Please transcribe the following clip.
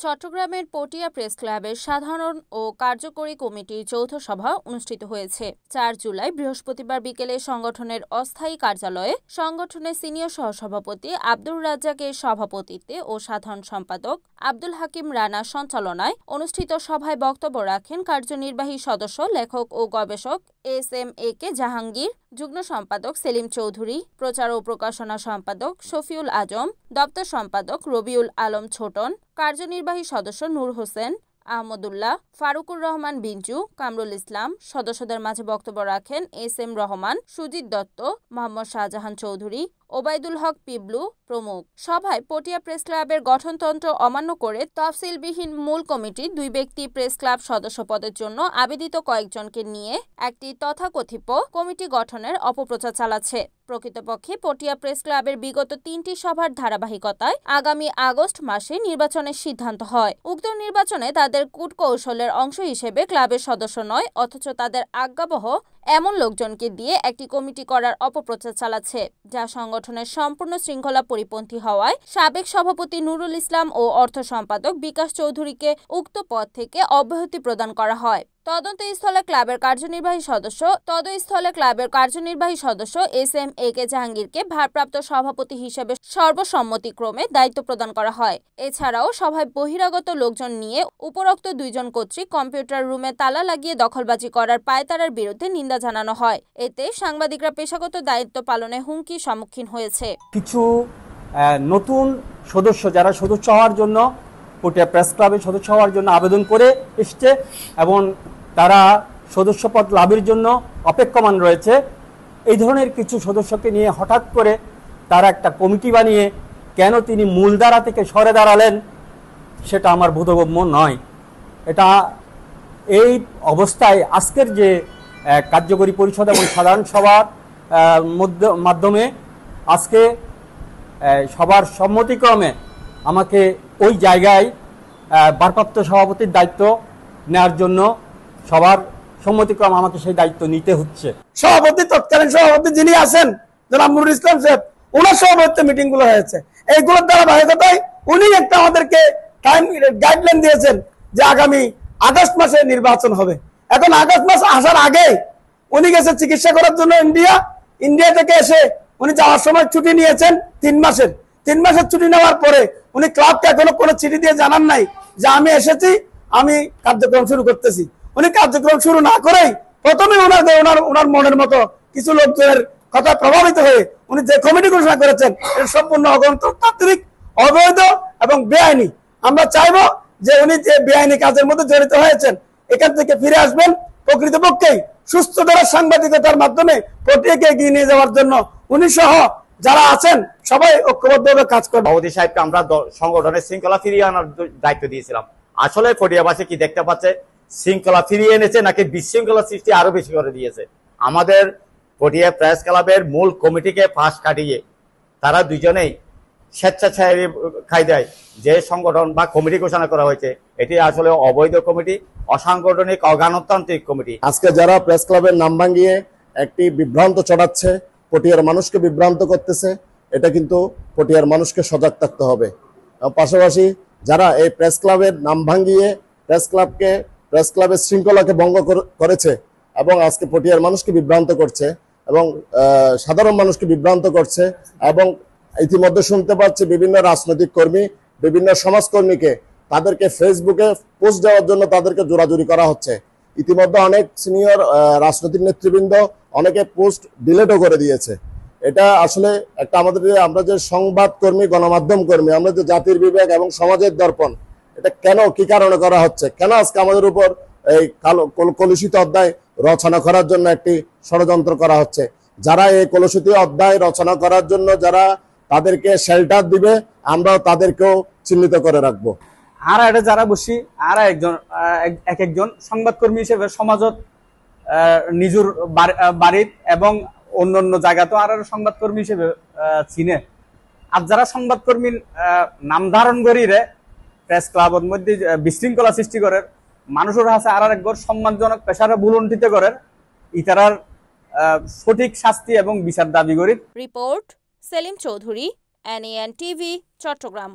চট্টগ্রামের পটিয়া প্রেস ক্লাবের সাধারণ ও কার্যকরী কমিটির যৌথ সভা অনুষ্ঠিত হয়েছে। ৪ জুলাই বৃহস্পতিবার বিকেলে সংগঠনের অস্থায়ী কার্যালয়ে সংগঠনের সিনিয়র সহসভাপতি আব্দুর রাজ্জাকের সভাপতিত্বে ও সাধারণ সম্পাদক আব্দুল হাকিম রানার সঞ্চালনায় অনুষ্ঠিত সভায় বক্তব্য রাখেন কার্যনির্বাহী সদস্য, লেখক ও গবেষক এস.এম.এ.কে জাহাঙ্গীর, যুগ্ম সম্পাদক সেলিম চৌধুরী, প্রচার ও প্রকাশনা সম্পাদক শফিউল আজম, দপ্তর সম্পাদক রবিউল আলম ছোটন, কার্যনির্বাহী সদস্য নূর হোসেন, আহমদুল্লাহ, ফারুকুর রহমান বিঞ্জু, কামরুল ইসলাম। সদস্যদের মাঝে বক্তব্য রাখেন এস.এম. রহমান, সুজিত দত্ত, মোহাম্মদ শাহজাহান চৌধুরী, ওবায়দুল হক পিবলু প্রমুখ। সভায় পটিয়া প্রেস ক্লাবের গঠনতন্ত্র অমান্য করে তফসিলবিহীন মূল কমিটির 2 ব্যক্তি প্রেস ক্লাব সদস্য পদের জন্য আবেদিত কয়েকজনকে নিয়ে একটি তথাকথিত কমিটি গঠনের অপপ্রচার চালাচ্ছে। প্রকৃতপক্ষে পটিয়া প্রেস ক্লাবের বিগত 3টি সভার ধারাবাহিকতায় আগামী আগস্ট মাসে নির্বাচনের সিদ্ধান্ত হয়। উক্ত নির্বাচনে তাদের কূটকৌশলের অংশ হিসেবে ক্লাবের সদস্য নয়, অথচ তাদের আজ্ঞাবহ এমন লোকজনকে দিয়ে একটি কমিটি করার অপপ্রচার চালাচ্ছে, যা সংগঠনের সম্পূর্ণ শৃঙ্খলা পরিপন্থী হওয়ায় সাবেক সভাপতি নুরুল ইসলাম ও অর্থ সম্পাদক বিকাশ চৌধুরীকে উক্ত পদ থেকে অব্যাহতি প্রদান করা হয়। তদন্তস্থলে ক্লাবের কার্যনির্বাহী সদস্য এস.এম.এ.কে জাহাঙ্গীরকে ভারপ্রাপ্ত সভাপতি হিসেবে সর্বসম্মতিক্রমে দায়িত্ব প্রদান করা হয়। এছাড়াও সভায় বহিরাগত লোকজন নিয়ে উপরোক্ত 2 জন কর্তৃক কম্পিউটার রুমে তালা লাগিয়ে দখলবাজি করার পায়তারার বিরুদ্ধে নিন্দা জানানো হয়। এতে সাংবাদিকরা পেশাগত দায়িত্ব পালনে হুমকির সম্মুখীন হয়েছে। কিছু নতুন সদস্য যারা সদস্য হওয়ার জন্য পটিয়া প্রেস ক্লাবের সদস্য হওয়ার জন্য আবেদন করে এসছে এবং তারা সদস্যপদ লাভের জন্য অপেক্ষমান রয়েছে, এই ধরনের কিছু সদস্যকে নিয়ে হঠাৎ করে তারা একটা কমিটি বানিয়ে কেন তিনি মূলধারা থেকে সরে দাঁড়ালেন সেটা আমার বোধগম্য নয়। এটা এই অবস্থায় আজকের যে কার্যকরী পরিষদ এবং সাধারণ সভার মাধ্যমে আজকে সবার সম্মতিক্রমে আমাকে ওই জায়গায় ভারপ্রাপ্ত সভাপতির দায়িত্ব নেওয়ার জন্য সবার সম্মতিক্রমে আমাকে সেই দায়িত্ব নিতে হচ্ছে। সভাপতি, তৎকালীন সভাপতি যিনি আছেন জনাব নুরুল ইসলাম সাহেব, ওনার সভাপতিত্বে মিটিং গুলো হয়েছে। এইগুলোর দ্বারা ধারাবাহিকতায় উনি একটা আমাদেরকে টাইম গাইডলাইন দিয়েছেন যে আগামী আগস্ট মাসে নির্বাচন হবে। এখন আগস্ট মাস আসার আগে উনি গেছে চিকিৎসা করার জন্য ইন্ডিয়া থেকে এসে উনি যাওয়ার সময় ছুটি নিয়েছেন 3 মাসের। 3 মাসের ছুটি নেওয়ার পরে উনি ক্লাবকে এখনো কোনো চিঠি দিয়ে জানান নাই যে আমি এসেছি, আমি কার্যক্রম শুরু করতেছি। উনি কার্যক্রম শুরু না করেই প্রথমে ওনার মনের মতো কিছু লোকজনের কথা প্রভাবিত হয়ে উনি যে কমিটি ঘোষণা করেছেন এটা সম্পূর্ণ অগণতান্ত্রিক, অবৈধ এবং বেআইনি। আমরা চাইবো যে উনি যে বেআইনি কাজের মধ্যে জড়িত হয়েছেন এখান থেকে ফিরে আসবেন, প্রকৃতপক্ষেই সুস্থ ধারার সাংবাদিকতার মাধ্যমে পটিয়াকে এগিয়ে নিয়ে যাওয়ার জন্য উনি সহ যারা আছেন সবাই ঐক্যবদ্ধভাবে কাজ করবে। সভাপতি সাহেবকে আমরা সংগঠনের শৃঙ্খলা ফিরিয়ে আনার দায়িত্ব দিয়েছিলাম। আসলে পটিয়াবাসী কি দেখতে পাচ্ছে, শৃঙ্খলা ফিরিয়ে এনেছে নাকি বিশৃঙ্খলা সৃষ্টি আরো বেশি করে দিয়েছে? আমাদের পটিয়া প্রেস ক্লাবের মূল কমিটিকে পাশ কাটিয়ে তারা দুজনেই স্বেচ্ছাচারী কায়দায় যে সংগঠন বা কমিটি ঘোষণা করা হয়েছে এটি আসলে অবৈধ কমিটি, অসাংগঠনিক, অগণতান্ত্রিক কমিটি। আজকে যারা প্রেস ক্লাবের নাম ভাঙিয়ে একটি বিভ্রান্ত ছড়াচ্ছে, পটিয়ার মানুষকে বিভ্রান্ত করতেছে, এটা কিন্তু পটিয়ার মানুষকে সজাগ থাকতে হবে। পাশাপাশি যারা এই প্রেস ক্লাবের নাম ভাঙিয়ে প্রেস ক্লাবের শৃঙ্খলাকে ভঙ্গ করেছে এবং আজকে পটিয়ার মানুষকে বিভ্রান্ত করছে এবং সাধারণ মানুষকে বিভ্রান্ত করছে, এবং ইতিমধ্যে শুনতে পাচ্ছি বিভিন্ন রাজনৈতিক কর্মী, বিভিন্ন সমাজকর্মীকে তাদেরকে ফেসবুকে পোস্ট দেওয়ার জন্য তাদেরকে জোরাজুরি করা হচ্ছে। ইতিমধ্যে অনেক সিনিয়র রাজনৈতিক নেতৃবৃন্দ অনেকে পোস্ট ডিলিটও করে দিয়েছে। এটা আসলে একটা আমরা যে সংবাদ কর্মী, গণমাধ্যম কর্মী, আমরা যে জাতির বিবেক এবং সমাজের দর্পণ, এটা কেন কি কারণে করা হচ্ছে? কেন আজকে আমাদের উপর এই কলুষিত অধ্যায় রচনা করার জন্য একটি ষড়যন্ত্র করা হচ্ছে? যারা এই কলুষিত অধ্যায় রচনা করার জন্য যারা তাদেরকে শেল্টার দিবে, আমরাও তাদেরকেও চিহ্নিত করে রাখবো। আর এটা যারা বসি আর একজন সংবাদকর্মী হিসেবে সমাজত নিজের বাড়ির এবং অন্য জায়গাতে আর সংবাদকর্মী হিসেবে চিনে। আর যারা সংবাদকর্মীর নাম ধারণ করি প্রেস ক্লাবের মধ্যে বিশৃঙ্খলা সৃষ্টি করে মানুষের হাতে আর একবার সম্মানজনক পেশারে বুলন্ডিত করে, ইতারার সঠিক শাস্তি এবং বিচার দাবি করি। Report Selim Chowdhury, NAN TV, Chittagong.